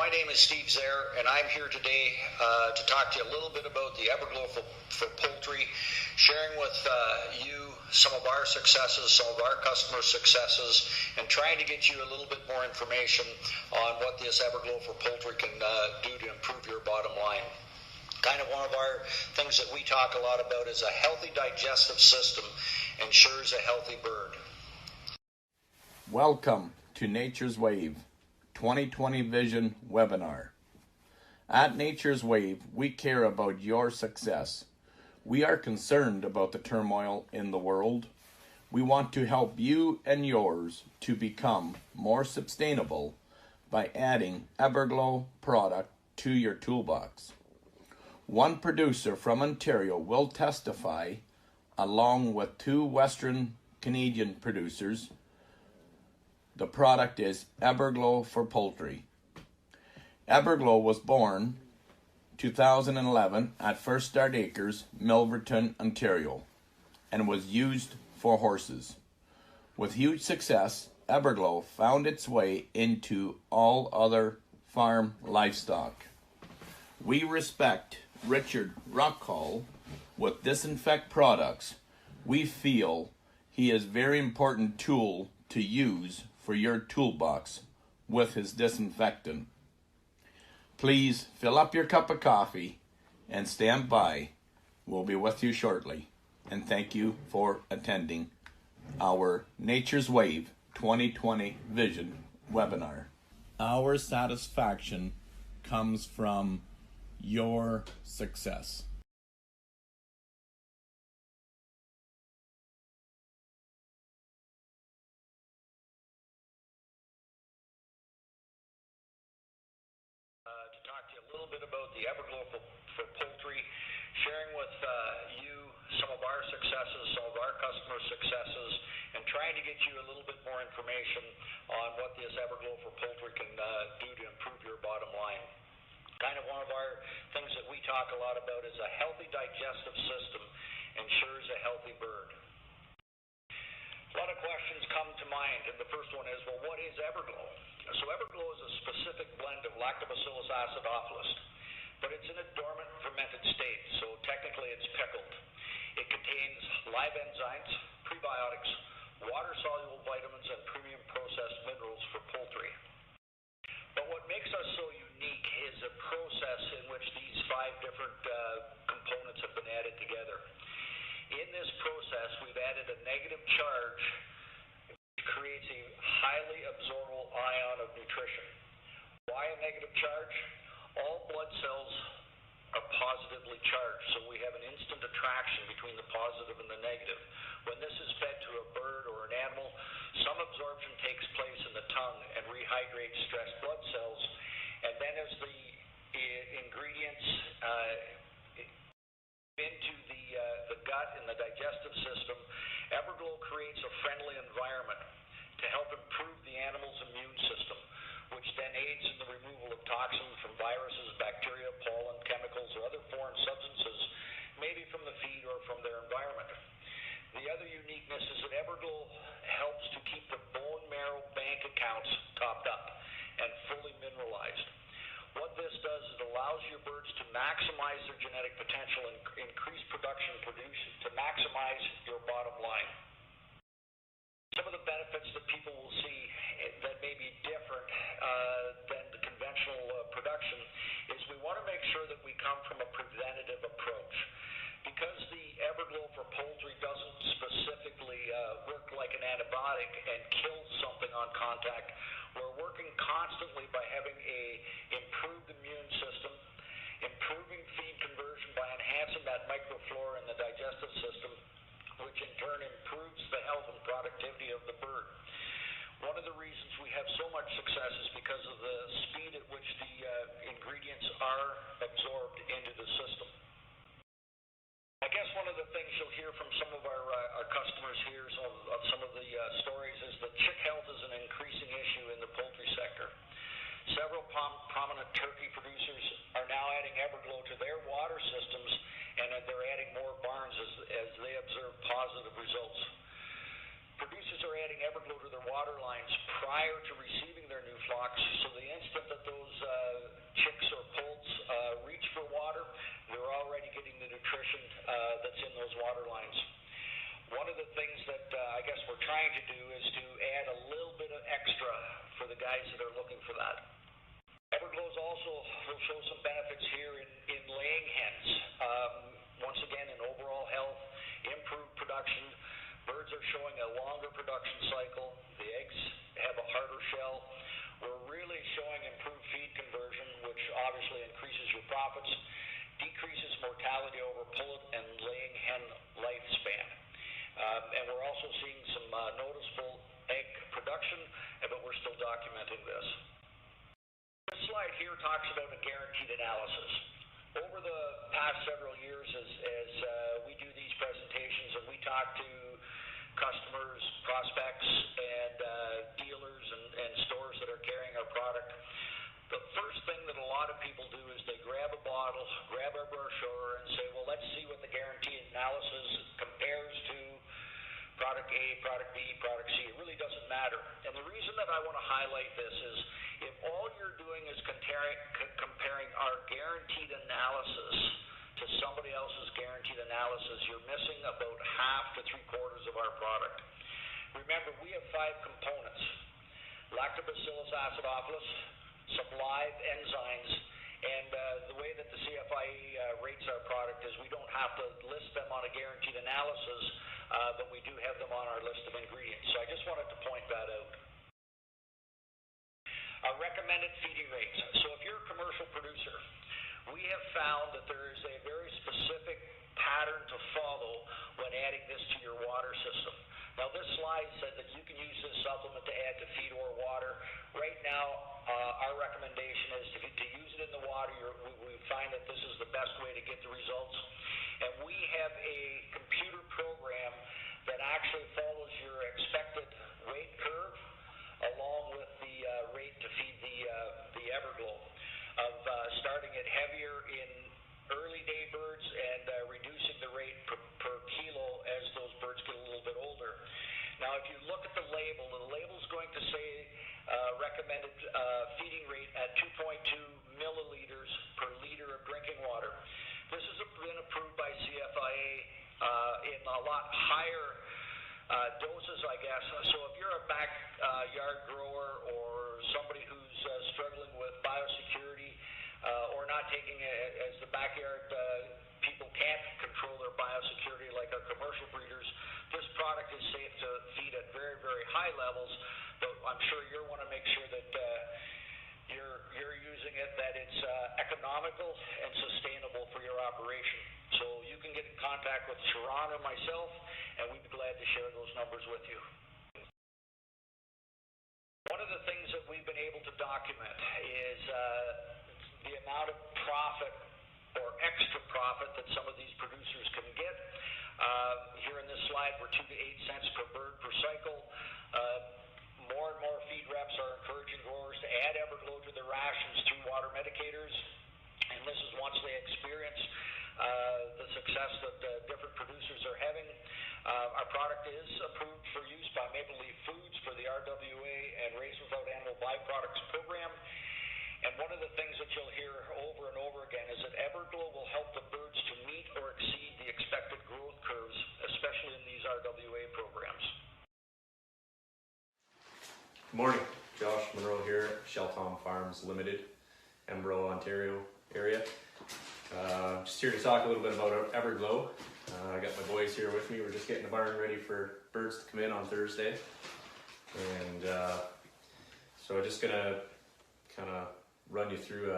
My name is Steve Zare, and I'm here today to talk to you a little bit about the Eberglo for poultry, sharing with you some of our successes, some of our customer successes, and trying to get you a little bit more information on what this Eberglo for poultry can do to improve your bottom line. Kind of one of our things that we talk a lot about is a healthy digestive system ensures a healthy bird. Welcome to Nature's Wave 2020 Vision webinar. At Nature's Wave, we care about your success. We are concerned about the turmoil in the world. We want to help you and yours to become more sustainable by adding Eberglo product to your toolbox. One producer from Ontario will testify, along with two Western Canadian producers. The product is Eberglo for poultry. Eberglo was born 2011 at First Start Acres, Milverton, Ontario, and was used for horses. With huge success, Eberglo found its way into all other farm livestock. We respect Richard Ruckhall with Disinfect products. We feel he is a very important tool to use for your toolbox with his disinfectant. Please fill up your cup of coffee and stand by. We'll be with you shortly. And thank you for attending our Nature's Wave 2020 Vision webinar. Our satisfaction comes from your success. To talk to you a little bit about the Eberglo for poultry, sharing with you some of our successes, some of our customer successes, and trying to get you a little bit more information on what this Eberglo for poultry can do to improve your bottom line. Kind of one of our things that we talk a lot about is a healthy digestive system ensures a healthy bird. A lot of questions come to mind, and the first one is, well, what is Eberglo? So Eberglo is a specific blend of Lactobacillus acidophilus, but it's in a dormant fermented state, so technically it's pickled. It contains live enzymes, prebiotics, water-soluble vitamins, and premium processed minerals for poultry. But what makes us so unique is a process in which these 5 different components have been added together. In this process, we've added a negative charge which creates a highly absorbable ion of nutrition. Why a negative charge? All blood cells are positively charged, so we have an instant attraction between the positive and the negative. When this is fed to a bird or an animal, some absorption takes place in the tongue and rehydrates stressed blood cells, and then as the ingredients into the gut and the digestive system, Eberglo creates a friendly environment to help improve the animal's immune system, which then aids in the removal of toxins from viruses, bacteria, pollen, chemicals, or other foreign substances, maybe from the feed or from their environment. The other uniqueness is that Eberglo helps to keep the bone marrow bank accounts topped up and fully mineralized. What this does is it allows your birds to maximize their genetic potential and increase production to maximize your bottom line. Some of the benefits that people will see that may be different than the conventional production is we want to make sure that we come from a preventative approach. Because the Eberglo for poultry doesn't specifically work like an antibiotic and kill something on contact, we're working constantly by having a improved immune system, improving feed conversion by enhancing that microflora in the digestive system, which in turn improves the health and productivity of the bird. One of the reasons we have so much success is because of the speed at which the ingredients are absorbed into the system. I guess one of the things you'll hear from some of our customers here, some of the stories, is that chick health is an increasing issue in the poultry sector. Several prominent turkey producers are now adding Eberglo to their water systems, and they're adding more barns as they observe positive results. Producers are adding Eberglo to their water lines prior to receiving their new flocks, so the instant that those that's in those water lines. One of the things that I guess we're trying to do is to add a little bit of extra for the guys that are looking for that. Eberglo's also will show some benefits here in laying hens. Once again, in overall health, improved production. Birds are showing a longer production cycle. The eggs have a harder shell. We're really showing improved feed conversion, which obviously increases your profits, decreases mortality over pullet and laying hen lifespan. And we're also seeing some noticeable egg production, but we're still documenting this. This slide here talks about a guaranteed analysis. Over the past several years, as we do these presentations and we talk to customers, prospects, and dealers and stores that are carrying our product, the first thing that a lot of people do is they grab a bottle, grab our brochure, and say, well, let's see what the guarantee analysis compares to product A, product B, product C. It really doesn't matter. And the reason that I want to highlight this is if all you're doing is comparing our guaranteed analysis to somebody else's guaranteed analysis, you're missing about half to three-quarters of our product. Remember, we have 5 components: Lactobacillus acidophilus, some live enzymes, and the way that the CFIE rates our product is we don't have to list them on a guaranteed analysis, but we do have them on our list of ingredients. So I just wanted to point that out. Our recommended feeding rates. So if you're a commercial producer, we have found that there is a very specific pattern to follow when adding this to your water system. Now this slide said that you can use this supplement to add to feed or water. Right now, our recommendation is to use it in the water. We find that this is the best way to get the results. And we have a computer program that actually follows your expected weight curve along with the rate to feed the Eberglo, of starting it heavier in early day birds and reducing the rate per kilo as those birds get a little bit older. Now, if you look at the label is going to say recommended feeding rate at 2.2 milliliters per liter of drinking water. This has been approved by CFIA in a lot higher doses, I guess. So if you're a backyard grower or somebody who's struggling with biosecurity or not taking it, as the backyard people can't control their biosecurity like our commercial breeders, this product is safe to feed at very, very high levels. But I'm sure you want to make sure that you're using it, that it's economical and sustainable for your operation. So you can get in contact with Sharon or myself, and we'd be glad to share those numbers with you. One of the things that we've been able to document is the amount of profit or extra profit that some of these producers can get. Here in this slide, we're 2 to 8 cents per bird per cycle. More and more feed reps are encouraging growers to add Eberglo to their rations through water medicators, and this is once they experience the success that different producers are having. Our product is approved for use by Maple Leaf Foods for the RWA and Raised Without Animal Byproducts program. And one of the things that you'll hear over and over again is that Eberglo will help the birds to meet or exceed the expected growth curves, especially in these RWA programs. Good morning, Josh Monroe here, Shell Tom Farms Limited, Monroe, Ontario area. Just here to talk a little bit about Eberglo. I got my boys here with me. We're just getting the barn ready for birds to come in on Thursday. And so I'm just gonna kind of run you through,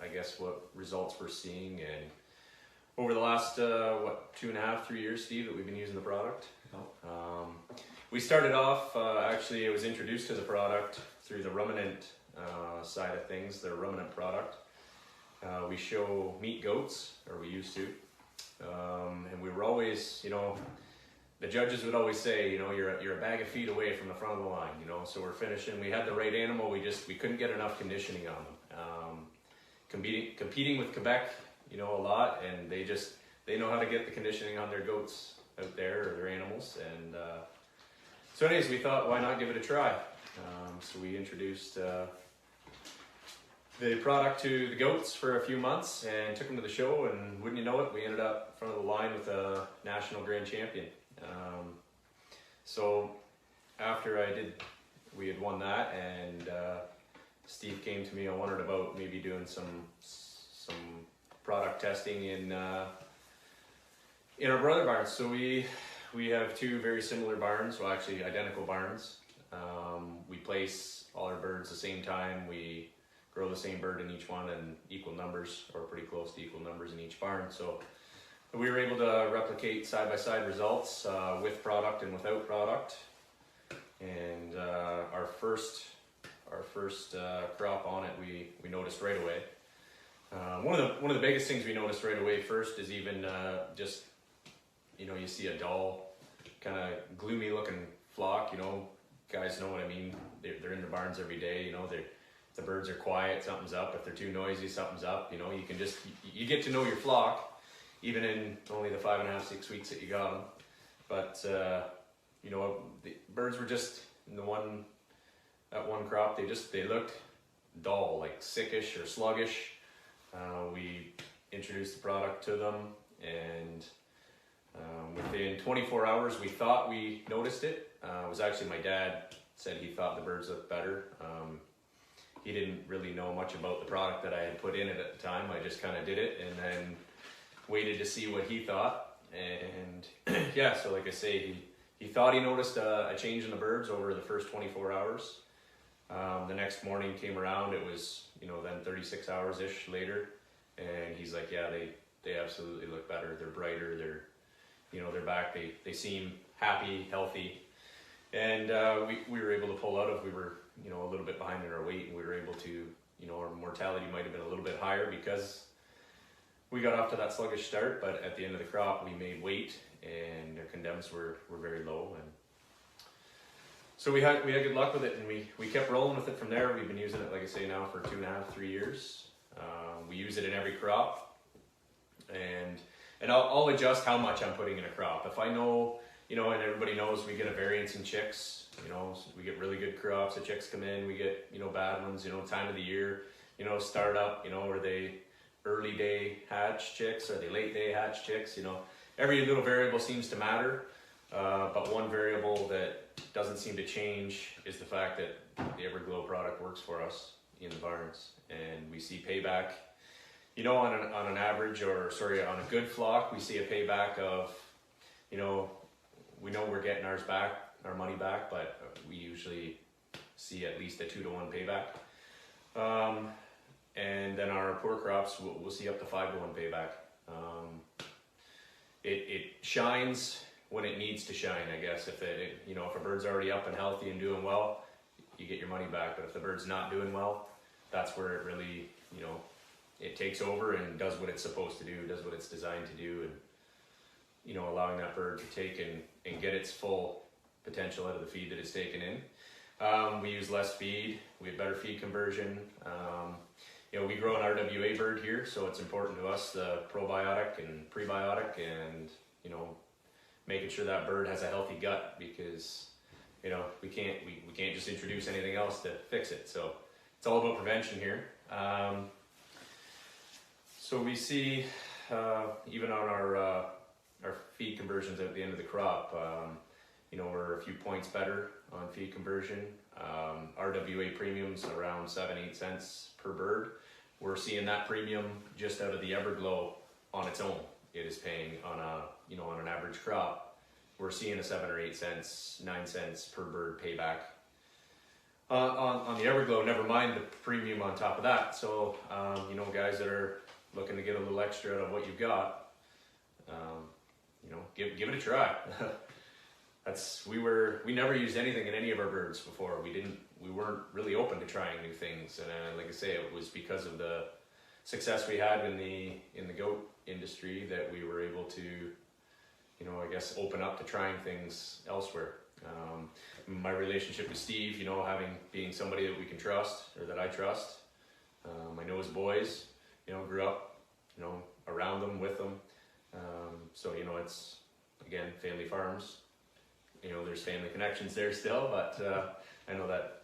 I guess, what results we're seeing. And over the last, 2.5, 3 years, Steve, that we've been using the product. We started off, actually, it was introduced to the product through the ruminant side of things, the ruminant product. We show meat goats, or we used to, and we were always, the judges would always say, you're a bag of feed away from the front of the line, so we're finishing. We had the right animal, we couldn't get enough conditioning on them. Competing with Quebec, a lot, and they know how to get the conditioning on their goats out there, or their animals, and so anyways, we thought, why not give it a try? So we introduced the product to the goats for a few months and took them to the show, and wouldn't you know it, we ended up in front of the line with a national grand champion. So after we had won that, and Steve came to me and wondered about maybe doing some product testing in our brother barns. So we have two very similar barns, well actually identical barns. We place all our birds the same time. We grow the same bird in each one in equal numbers, or pretty close to equal numbers in each barn. So we were able to replicate side-by-side results with product and without product. And our first crop on it, we noticed right away. One of the biggest things we noticed right away first is even just, you know, you see a dull, kind of gloomy looking flock. You know, guys know what I mean. They're in the barns every day. You know, if the birds are quiet, something's up. If they're too noisy, something's up. You know, you get to know your flock, even in only the 5.5, 6 weeks that you got them. But you know, the birds were just in that one crop. They looked dull, like sickish or sluggish. We introduced the product to them, and within 24 hours, we thought we noticed it. It was actually my dad said he thought the birds looked better. He didn't really know much about the product that I had put in it at the time. I just kind of did it and then waited to see what he thought. And yeah, so like I say, he thought he noticed a change in the birds over the first 24 hours. The next morning came around, it was, you know, then 36 hours-ish later, and he's like, yeah, they absolutely look better. They're brighter, they're back, they seem happy, healthy. And we were able to pull out of, we were, you know, a little bit behind in our weight, and we were able to, you know, our mortality might have been a little bit higher because we got off to that sluggish start, but at the end of the crop we made weight, and our condemns were very low. And so we had good luck with it, and we kept rolling with it from there. We've been using it, like I say, now for 2.5, 3 years. We use it in every crop, and I'll adjust how much I'm putting in a crop. If I know, you know, and everybody knows we get a variance in chicks, you know, so we get really good crops, the chicks come in, we get, you know, bad ones, you know, time of the year, you know, start up, you know, are they early day hatch chicks, are they late day hatch chicks, you know, every little variable seems to matter, but one variable that doesn't seem to change is the fact that the Eberglo product works for us in the barns, and we see payback, you know, on an average, or sorry, on a good flock, we see a payback of, you know, we know we're getting our money back, but we usually see at least a 2-to-1 payback. And then our poor crops, we'll see up to 5-to-1 payback. It shines when it needs to shine, I guess. If a bird's already up and healthy and doing well, you get your money back. But if the bird's not doing well, that's where it really, you know, it takes over and does what it's supposed to do, does what it's designed to do, and, you know, allowing that bird to take and get its full potential out of the feed that it's taken in. We use less feed, we have better feed conversion. You know, we grow an RWA bird here, so it's important to us, the probiotic and prebiotic, and, you know, making sure that bird has a healthy gut, because, you know, we can't just introduce anything else to fix it. So it's all about prevention here. So we see, even on our feed conversions at the end of the crop, you know, we're a few points better on feed conversion. RWA premiums around 7-8 cents per bird. We're seeing that premium just out of the Eberglo on its own. It is paying on an average crop. We're seeing a 7 or 8 cents, 9 cents per bird payback. On the Eberglo, never mind the premium on top of that. So, you know, guys that are looking to get a little extra out of what you've got, you know, give it a try. We never used anything in any of our birds before. We weren't really open to trying new things, and like I say, it was because of the success we had in the goat industry that we were able to, you know, I guess, open up to trying things elsewhere. My relationship with Steve, you know, being somebody that we can trust, or that I trust. I know his boys, you know, grew up, you know, around them, with them. So, you know, it's, again, family farms. You know, there's family connections there still, but I know that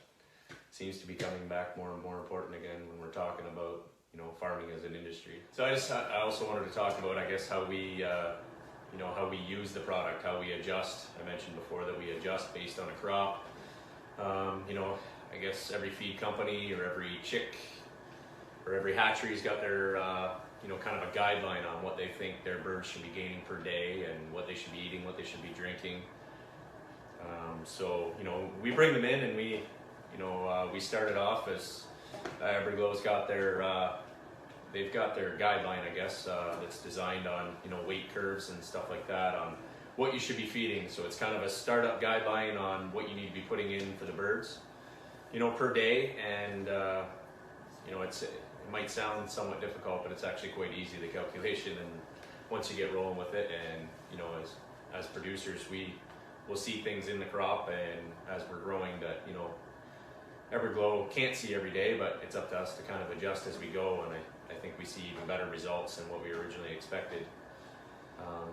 seems to be coming back more and more important again when we're talking about, you know, farming as an industry. So I also wanted to talk about, I guess, how we you know, how we use the product, how we adjust. I mentioned before that we adjust based on a crop. You know, I guess every feed company or every chick or every hatchery's got their you know, kind of a guideline on what they think their birds should be gaining per day and what they should be eating, what they should be drinking. So, you know, we bring them in and we, you know, we started off as Eberglo's got their, they've got their guideline, I guess, that's designed on, you know, weight curves and stuff like that on what you should be feeding. So it's kind of a startup guideline on what you need to be putting in for the birds, you know, per day. And, you know, it might sound somewhat difficult, but it's actually quite easy, the calculation. And once you get rolling with it, and, you know, as producers, we'll see things in the crop, and as we're growing that, you know, Eberglo can't see every day, but it's up to us to kind of adjust as we go, and I think we see even better results than what we originally expected.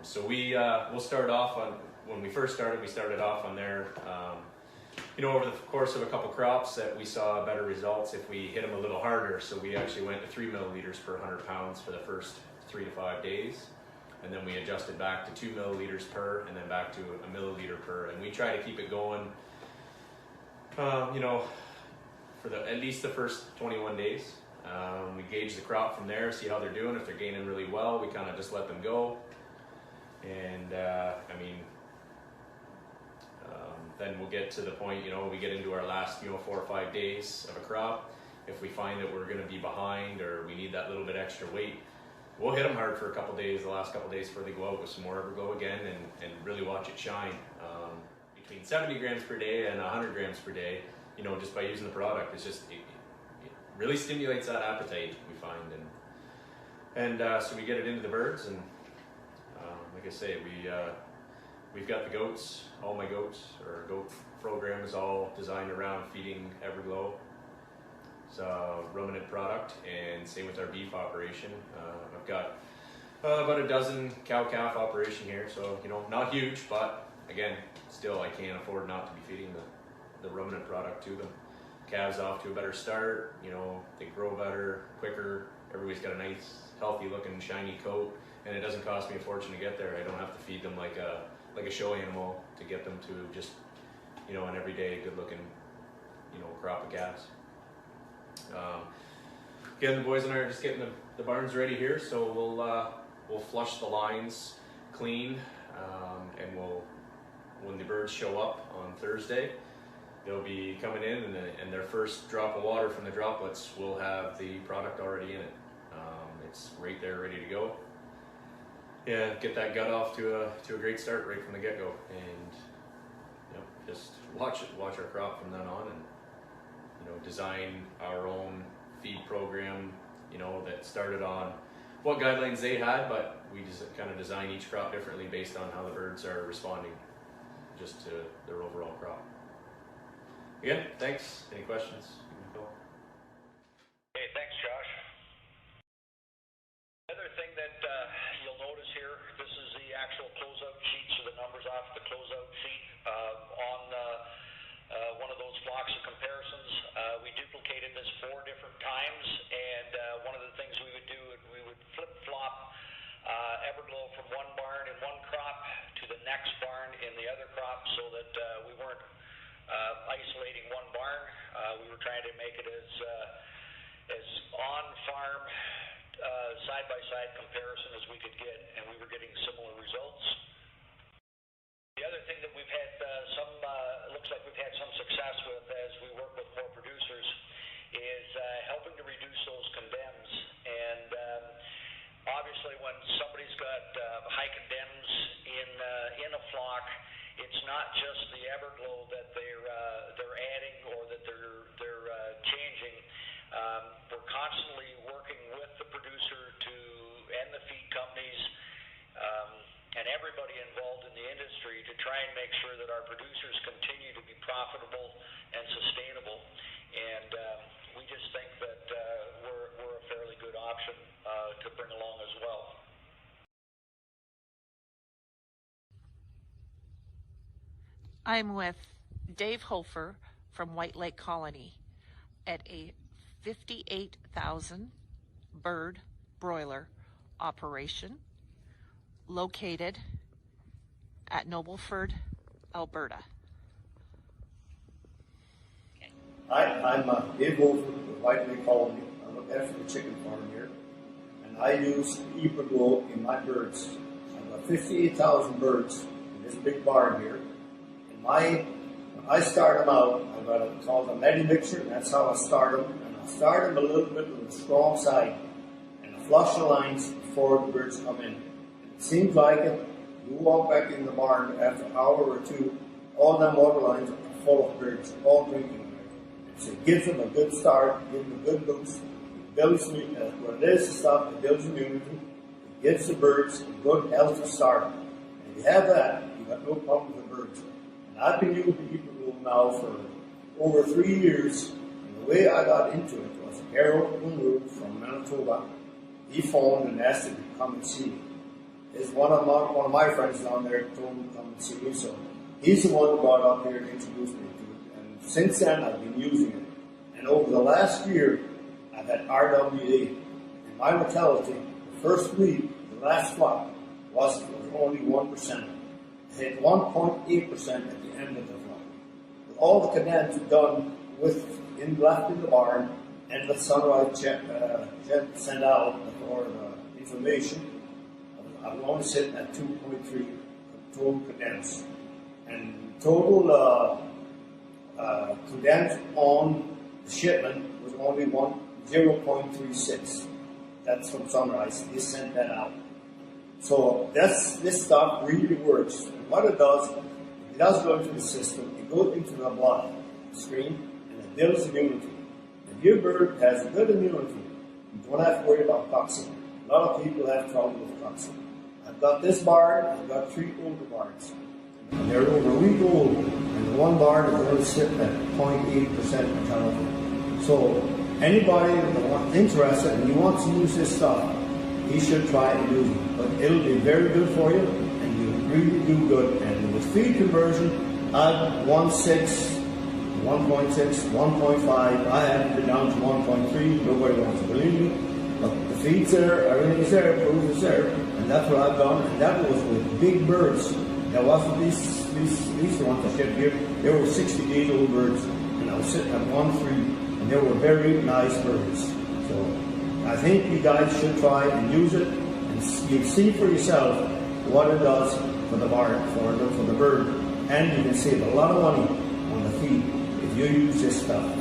So we'll start off on, when we first started, we started off on there, you know, over the course of a couple crops that we saw better results if we hit them a little harder. So we actually went to 3 milliliters per 100 pounds for the first 3 to 5 days. And then we adjusted back to 2 milliliters per, and then back to a milliliter per. And we try to keep it going, you know, for at least the first 21 days. We gauge the crop from there, see how they're doing. If they're gaining really well, we kind of just let them go. And I mean, then we'll get to the point, you know, we get into our last, you know, 4 or 5 days of a crop. If we find that we're going to be behind or we need that little bit extra weight, we'll hit them hard for a couple days, the last couple days before they go out with some more Eberglo again, and really watch it shine. Between 70 grams per day and 100 grams per day, you know, just by using the product, it's just, it really stimulates that appetite, we find. And so we get it into the birds, and like I say, we've got the goats, all my goats, or goat program is all designed around feeding Eberglo. It's a ruminant product, and same with our beef operation. I've got about a dozen cow-calf operation here, so, you know, not huge, but again, still I can't afford not to be feeding the ruminant product to them. Calves off to a better start, you know, they grow better, quicker, everybody's got a nice, healthy looking, shiny coat, and it doesn't cost me a fortune to get there. I don't have to feed them like a show animal to get them to just, you know, an everyday good looking, you know, crop of calves. Again, the boys and I are just getting the barns ready here, so we'll flush the lines clean, and when the birds show up on Thursday, they'll be coming in, and their first drop of water from the droplets will have the product already in it. It's right there, ready to go. Yeah, get that gut off to a great start right from the get-go, and, you know, just watch our crop from then on, and, you know, design our own feed program, you know, that started on what guidelines they had, but we just kind of design each crop differently based on how the birds are responding just to their overall crop. Again, thanks. Any questions? Hey, thanks, Josh. The other thing that you'll notice here, this is the actual closeout sheet, so the numbers off the closeout sheet on one of those blocks of comparisons. We duplicated this 4 different times, and one of the things we would do, we would flip-flop Eberglo from one barn in one crop to the next barn in the other crop, so that we weren't isolating one barn. We were trying to make it as on-farm side-by-side comparison as we could get, and we were getting similar results. The other thing that we've had looks like we've had some success with as we work with more producers is helping to reduce those condemns. And obviously, when somebody's got high condemns in a flock, it's not just the Eberglo that they're adding or that they're changing. We're constantly working with the producer and the feed companies and everybody involved in the industry to try and make sure that our producers continue to be profitable and sustainable. And we just think that we're a fairly good option to bring along as well. I'm with Dave Hofer from White Lake Colony. at a 58,000 bird broiler operation located at Nobleford, Alberta. I'm Eberglo, widely called me. I look after the chicken farm here, and I use Eberglo in my birds. I've got 58,000 birds in this big barn here. And when I start them out, I've got it called a Medi mixture, and that's how I start them. And I start them a little bit on the strong side, and I flush the lines before the birds come in. And it seems like it. You walk back in the barn after an hour or two, all them water lines are full of birds, all drinking. So it gives them a good start, gives them a good boost. It builds what it is to stop, it builds immunity. It gives the birds a good, healthy start. And if you have that, you've got no problem with the birds. And I've been using Eberglo now for over 3 years. And the way I got into it was Harold Monroe from Manitoba. He phoned and asked him to come and see me. It's one of my friends down there told him to come and see me. So he's the one who brought up here and introduced me to it. Since then, I've been using it. And over the last year, I've had RWA. And my mortality, the first week, the last flock, was only 1%. I hit 1.8% at the end of the flock. With all the cadets done left in the barn, and the sunrise sent out for the information, I'm only sitting at 2.3 total cadets. And total condensed on the shipment was only 0.36. That's from Sunrise. They sent that out. So this stuff really works. And what it does go into the system, it goes into the blood stream, and it builds immunity. If your bird has a good immunity, you don't have to worry about toxin. A lot of people have trouble with toxin. I've got this barn, I've got 3 older barns. And they're over a week old, and the one barn is only sitting at 0.8% mortality. So anybody that's interested and you want to use this stuff, you should try and use it. But it'll be very good for you, and you'll really do good. And with feed conversion, at 1.6, 1.6, 1.5, I haven't been down to 1.3. Nobody wants to believe me. But the feed's there, everything's there, proof is there, and that's what I've done. And that was with big birds. There wasn't these ones I shipped here. They were 60 days old birds, and I was sitting at 1.3, and they were very nice birds. So I think you guys should try and use it, and you see for yourself what it does for the barn, for the bird, and you can save a lot of money on the feed if you use this stuff.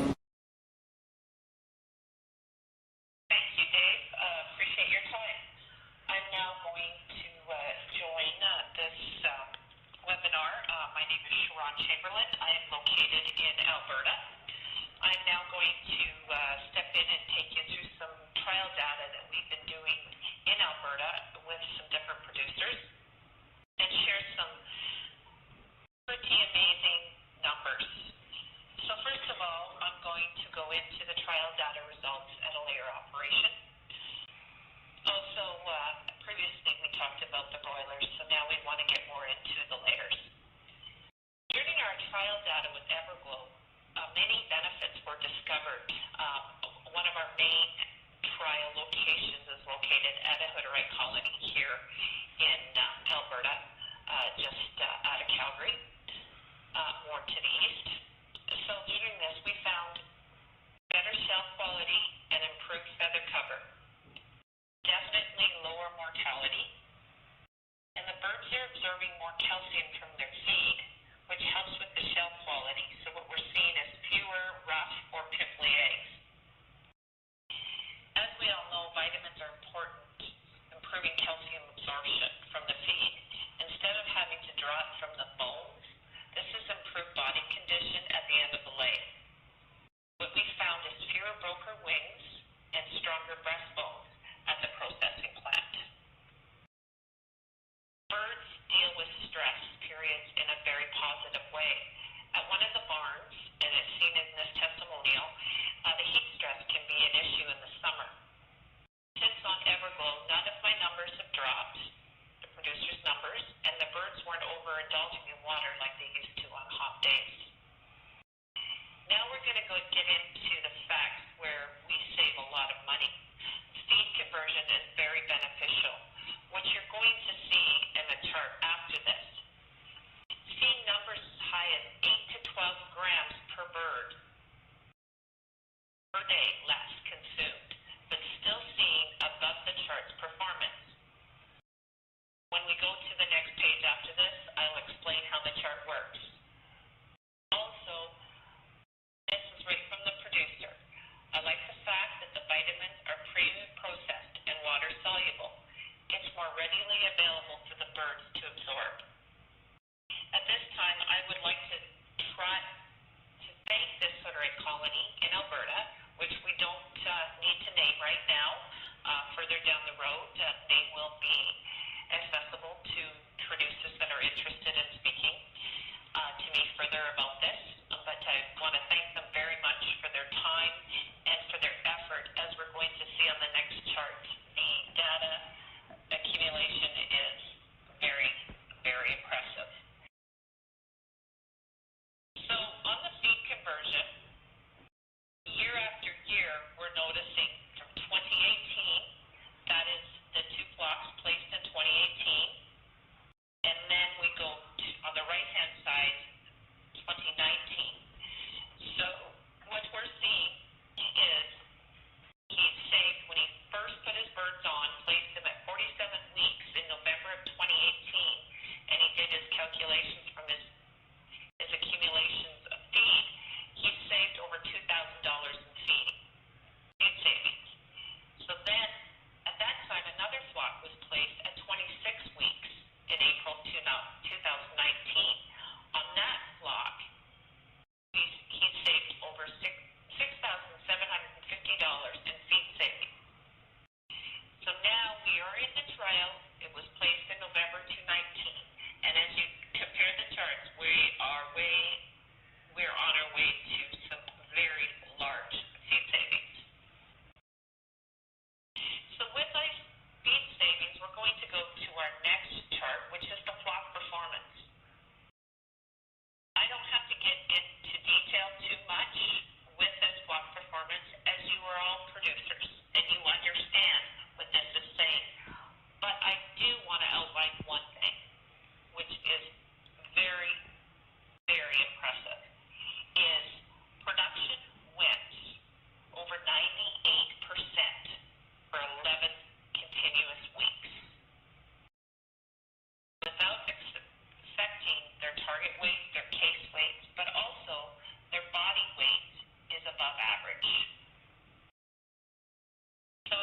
Now we're going to get into the fact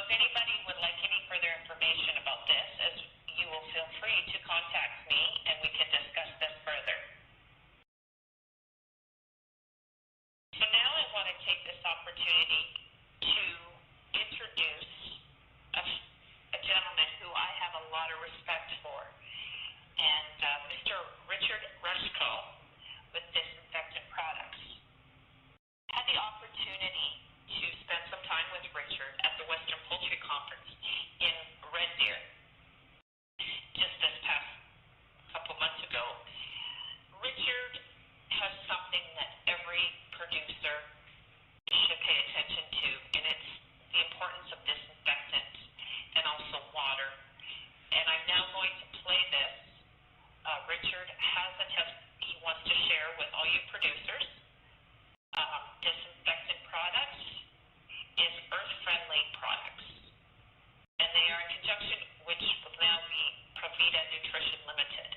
anybody would like any further information about this, as you will feel free to contact me and we can discuss this further. So now I want to take this opportunity to introduce a gentleman who I have a lot of respect for, and Mr. Richard Rushko with Disinfectant Products. I had the opportunity to spend some time with Richard at the Western Poultry Conference in Red Deer just this past couple months ago. Richard has something that every producer should pay attention to, and it's the importance of disinfectant and also water. And I'm now going to play this. Richard has a test he wants to share with all you producers. Disinfectant Products is earth-friendly products, and they are in conjunction, which will now be Provita Nutrition Limited.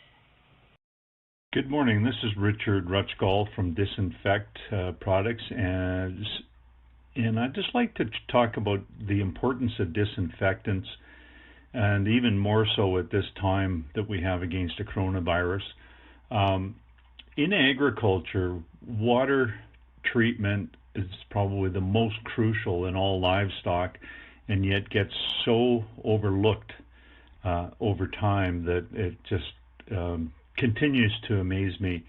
Good morning. This is Richard Rutschgall from Disinfect Products, and I'd just like to talk about the importance of disinfectants, and even more so at this time that we have against the coronavirus. In agriculture, water treatment is probably the most crucial in all livestock, and yet gets so overlooked over time that it just continues to amaze me.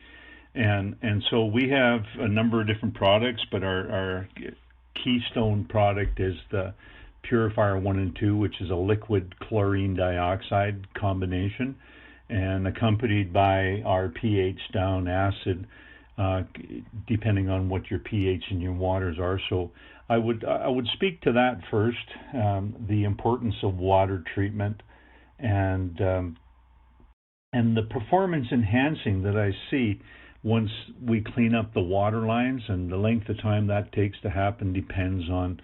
And so we have a number of different products, but our keystone product is the Purifier 1 and 2, which is a liquid chlorine dioxide combination, and accompanied by our pH down acid, depending on what your pH in your waters are. So I would speak to that first, the importance of water treatment, and the performance enhancing that I see once we clean up the water lines. And the length of time that takes to happen depends on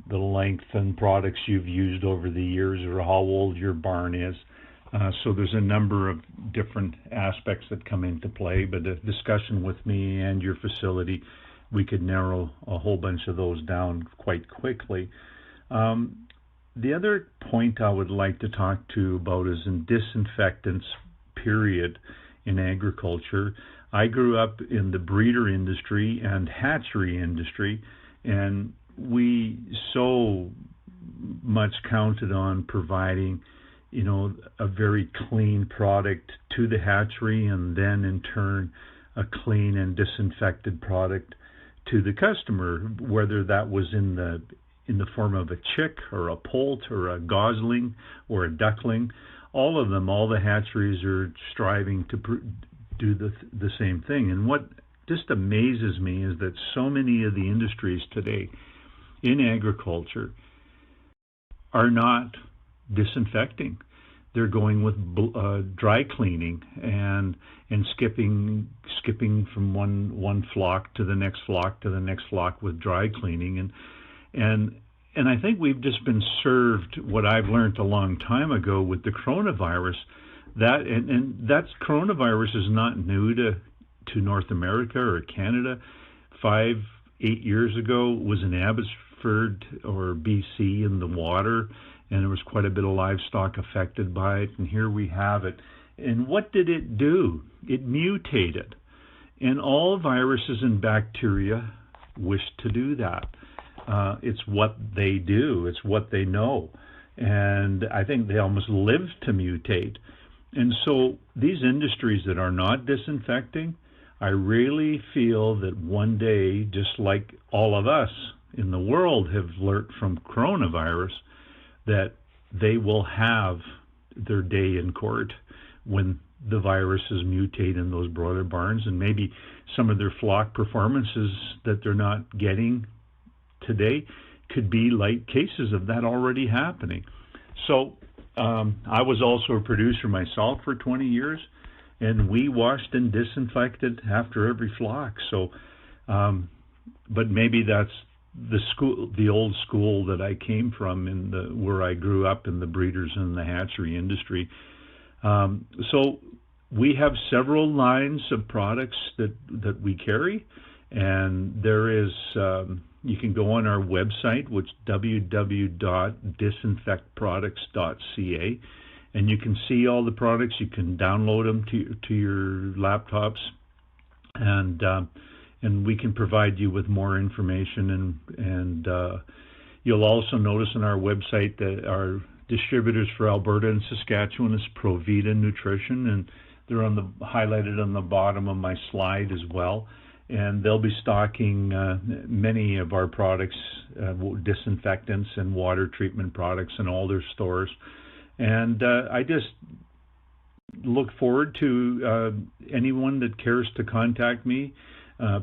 the length and products you've used over the years, or how old your barn is. So there's a number of different aspects that come into play, but a discussion with me and your facility, we could narrow a whole bunch of those down quite quickly. The other point I would like to talk to you about is in disinfectants, period, in agriculture. I grew up in the breeder industry and hatchery industry, and we so much counted on providing, a very clean product to the hatchery, and then in turn a clean and disinfected product to the customer, whether that was in the form of a chick or a poult or a gosling or a duckling. All of them, all the hatcheries are striving to do the same thing. And what just amazes me is that so many of the industries today in agriculture are not disinfecting. They're going with dry cleaning and skipping from one flock to the next flock to the next flock with dry cleaning, and I think we've just been served what I've learned a long time ago with the coronavirus. That coronavirus is not new to North America or Canada. 5-8 years ago was in Abbotsford or BC in the water, and there was quite a bit of livestock affected by it, and here we have it. And what did it do? It mutated. And all viruses and bacteria wish to do that. It's what they do. It's what they know. And I think they almost live to mutate. And so these industries that are not disinfecting, I really feel that one day, just like all of us in the world have learned from coronavirus, that they will have their day in court when the viruses mutate in those broiler barns, and maybe some of their flock performances that they're not getting today could be like cases of that already happening. So I was also a producer myself for 20 years, and we washed and disinfected after every flock. So, but maybe that's the old school that I came from where I grew up in the breeders and the hatchery industry. So we have several lines of products that we carry, and there is you can go on our website, which is www.disinfectproducts.ca, and you can see all the products. You can download them to your laptops, and we can provide you with more information. And you'll also notice on our website that our distributors for Alberta and Saskatchewan is Provita Nutrition, and they're highlighted on the bottom of my slide as well. And they'll be stocking many of our products, disinfectants and water treatment products in all their stores. And I just look forward to anyone that cares to contact me.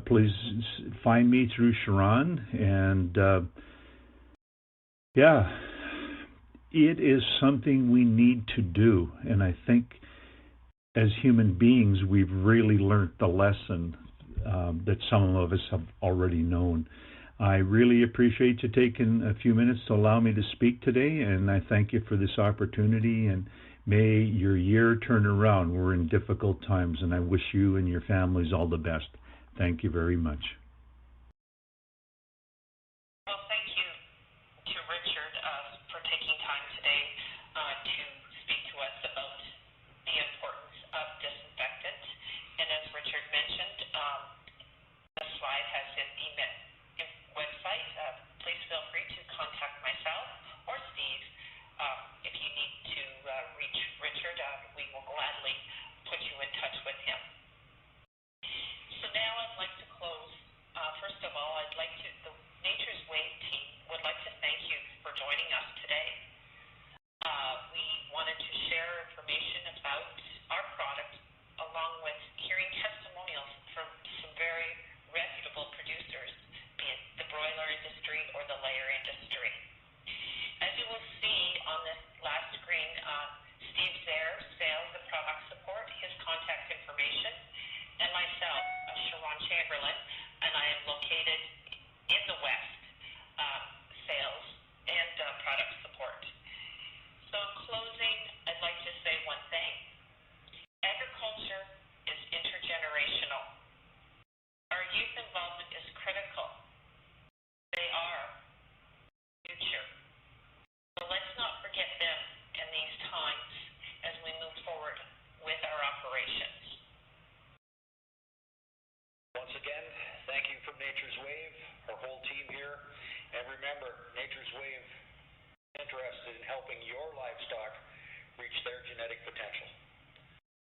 Please find me through Sharon. And it is something we need to do. And I think as human beings, we've really learned the lesson that some of us have already known. I really appreciate you taking a few minutes to allow me to speak today, and I thank you for this opportunity, and may your year turn around. We're in difficult times, and I wish you and your families all the best. Thank you very much. Well, thank you to Richard for taking time today to speak to us about the importance of disinfectant. And as Richard mentioned, the slide has his email website. Please feel free to contact myself or Steve if you need to reach Richard. We will gladly put you in touch with him. So now I'd like to close. First of all, the Nature's Wave team would like to thank you for joining us today. We wanted to share information about our product along with hearing testimonials from some very reputable producers, be it the broiler industry or the layer industry. As you will see on this last screen, Steve Zare, sales and product support, his contact information, and myself, Sharon Chamberlain, and I am located in the West, sales and product support. So in closing, I'd like to say one thing. Agriculture is intergenerational. Our youth involvement is critical. They are future. So let's not forget them in these times as we move forward with our operations. Once again, thank you from Nature's Wave, our whole team here. And remember, Nature's Wave is interested in helping your livestock reach their genetic potential.